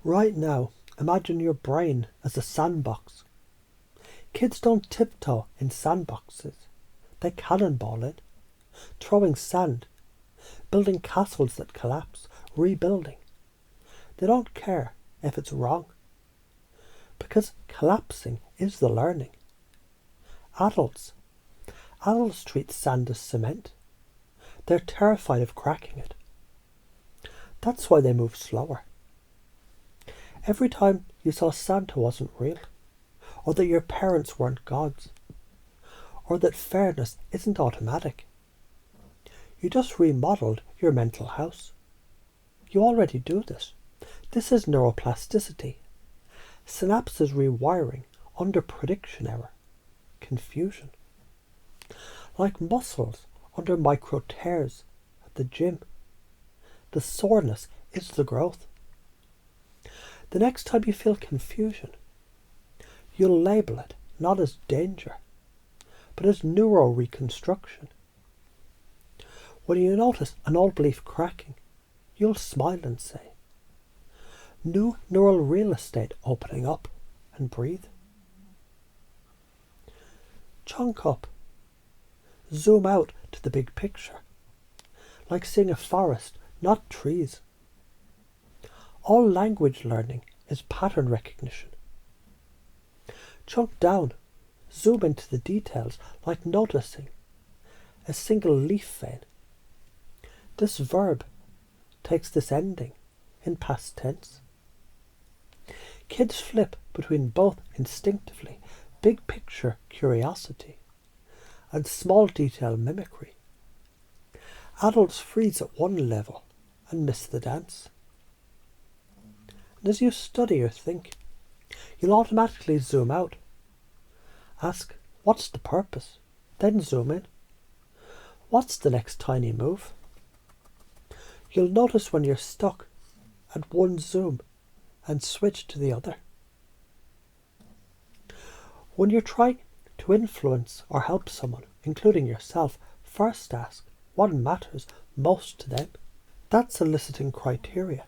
Right now, imagine your brain as a sandbox. Kids don't tiptoe in sandboxes. They cannonball in, throwing sand, building castles that collapse, rebuilding. They don't care if it's wrong, because collapsing is the learning. Adults treat sand as cement. They're terrified of cracking it. That's why they move slower. Every time you saw Santa wasn't real, or that your parents weren't gods, or that fairness isn't automatic, you just remodeled your mental house. You already do this. This is neuroplasticity. Synapses rewiring under prediction error, confusion. Like muscles under micro tears at the gym. The soreness is the growth. The next time you feel confusion, you'll label it not as danger, but as neuro-reconstruction. When you notice an old belief cracking, you'll smile and say, new neural real estate opening up, and breathe. Chunk up. Zoom out to the big picture, like seeing a forest, not trees. All language learning is pattern recognition. Chunk down, zoom into the details like noticing a single leaf vein. This verb takes this ending in past tense. Kids flip between both instinctively, big picture curiosity and small detail mimicry. Adults freeze at one level and miss the dance. And as you study or think, you'll automatically zoom out. Ask, what's the purpose? Then zoom in. What's the next tiny move? You'll notice when you're stuck at one zoom and switch to the other. When you're trying to influence or help someone, including yourself, first ask what matters most to them. That's eliciting criteria.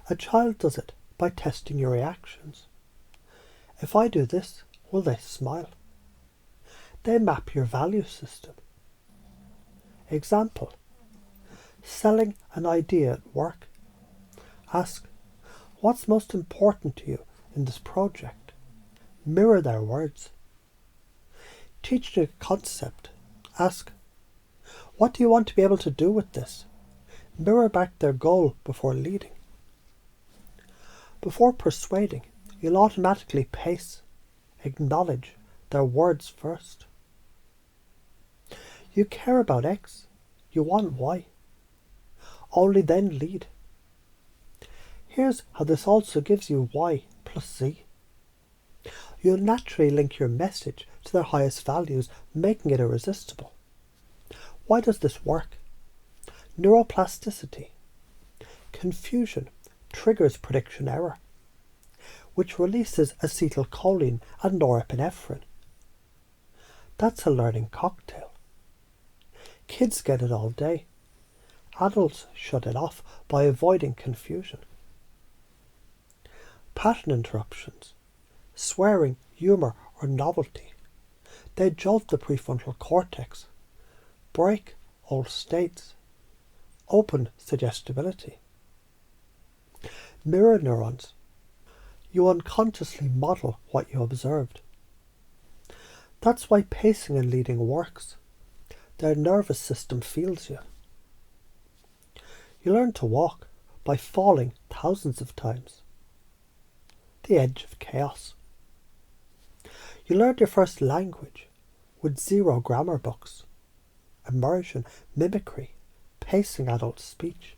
A child does it by testing your reactions. If I do this, will they smile? They map your value system. Example, selling an idea at work. Ask, what's most important to you in this project? Mirror their words. Teaching a concept. Ask, what do you want to be able to do with this? Mirror back their goal before leading. Before persuading, you'll automatically pace, acknowledge their words first. You care about X, you want Y. Only then lead. Here's how this also gives you Y plus Z. You'll naturally link your message to their highest values, making it irresistible. Why does this work? Neuroplasticity. Confusion triggers prediction error, which releases acetylcholine and norepinephrine. That's a learning cocktail. Kids get it all day. Adults shut it off by avoiding confusion. Pattern interruptions, swearing, humour or novelty. They jolt the prefrontal cortex, break old states, open suggestibility. Mirror neurons. You unconsciously model what you observed. That's why pacing and leading works. Their nervous system feels you. You learn to walk by falling thousands of times. The edge of chaos. You learned your first language with 0 grammar books. Immersion, mimicry, pacing adult speech.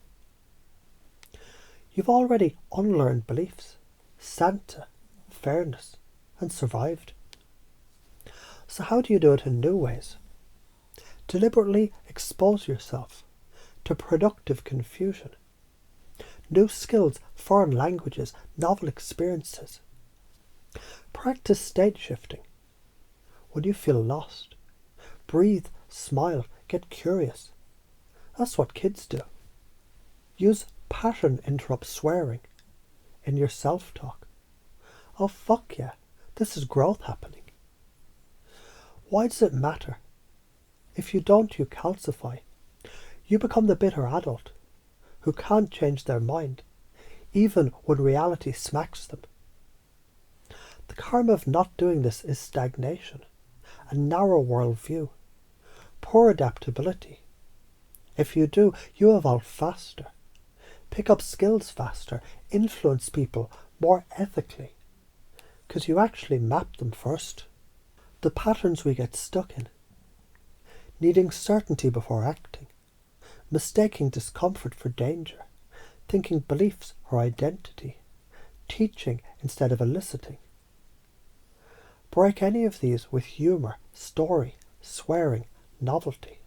You've already unlearned beliefs, Santa, fairness, and survived. So how do you do it in new ways? Deliberately expose yourself to productive confusion. New skills, foreign languages, novel experiences. Practice state shifting. When you feel lost, breathe, smile, get curious. That's what kids do. Use pattern interrupt swearing in your self-talk. Oh fuck yeah, this is growth happening. Why does it matter? If you don't, you calcify. You become the bitter adult who can't change their mind, even when reality smacks them. The karma of not doing this is stagnation, a narrow worldview, poor adaptability. If you do, you evolve faster, pick up skills faster, influence people more ethically, because you actually map them first. The patterns we get stuck in, needing certainty before acting, mistaking discomfort for danger, thinking beliefs are identity, teaching instead of eliciting. Break any of these with humour, story, swearing, novelty.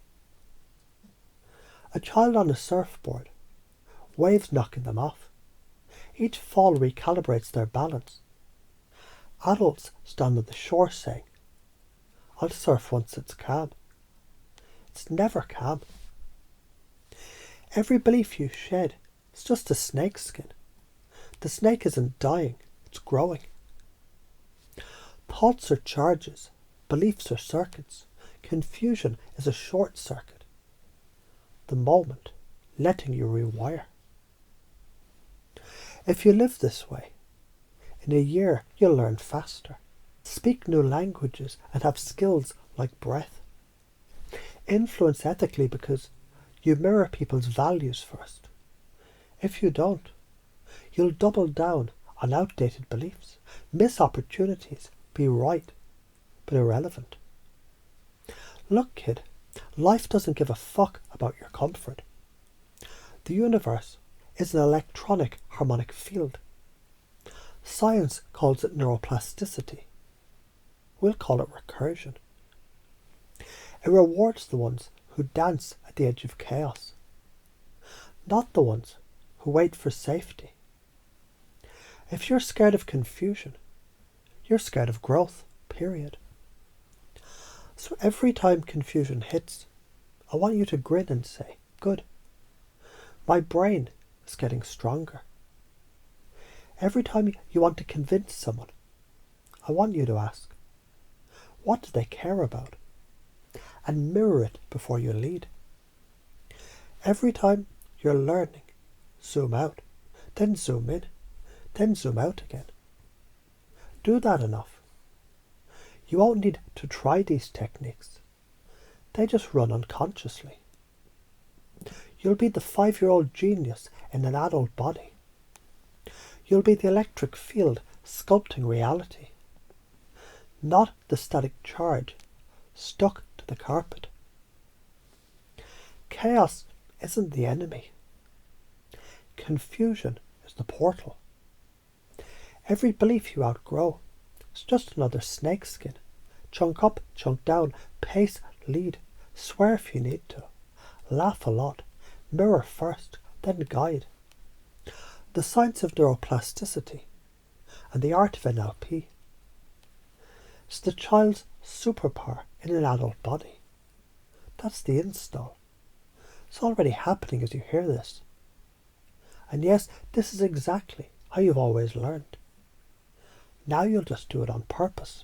A child on a surfboard, waves knocking them off. Each fall recalibrates their balance. Adults stand on the shore saying, I'll surf once it's calm. It's never calm. Every belief you shed is just a snake skin. The snake isn't dying, it's growing. Thoughts are charges, beliefs are circuits. Confusion is a short circuit. The moment, letting you rewire. If you live this way, in a year you'll learn faster. Speak new languages and have skills like breath. Influence ethically because you mirror people's values first. If you don't, you'll double down on outdated beliefs, miss opportunities, be right, but irrelevant. Look, kid, life doesn't give a fuck about your comfort. The universe is an electronic harmonic field. Science calls it neuroplasticity. We'll call it recursion. It rewards the ones who dance at the edge of chaos, not the ones who wait for safety. If you're scared of confusion, you're scared of growth, period. So every time confusion hits, I want you to grin and say, good. My brain is getting stronger. Every time you want to convince someone, I want you to ask, what do they care about? And mirror it before you lead. Every time you're learning, zoom out, then zoom in, then zoom out again. Do that enough. You won't need to try these techniques. They just run unconsciously. You'll be the 5-year-old genius in an adult body. You'll be the electric field sculpting reality, not the static charge stuck to the carpet. Chaos isn't the enemy. Confusion is the portal. Every belief you outgrow is just another snakeskin. Chunk up, chunk down, pace, lead, swear if you need to, laugh a lot, mirror first, then guide. The science of neuroplasticity and the art of NLP is the child's superpower in an adult body. That's the install. It's already happening as you hear this. And yes, this is exactly how you've always learned. Now you'll just do it on purpose.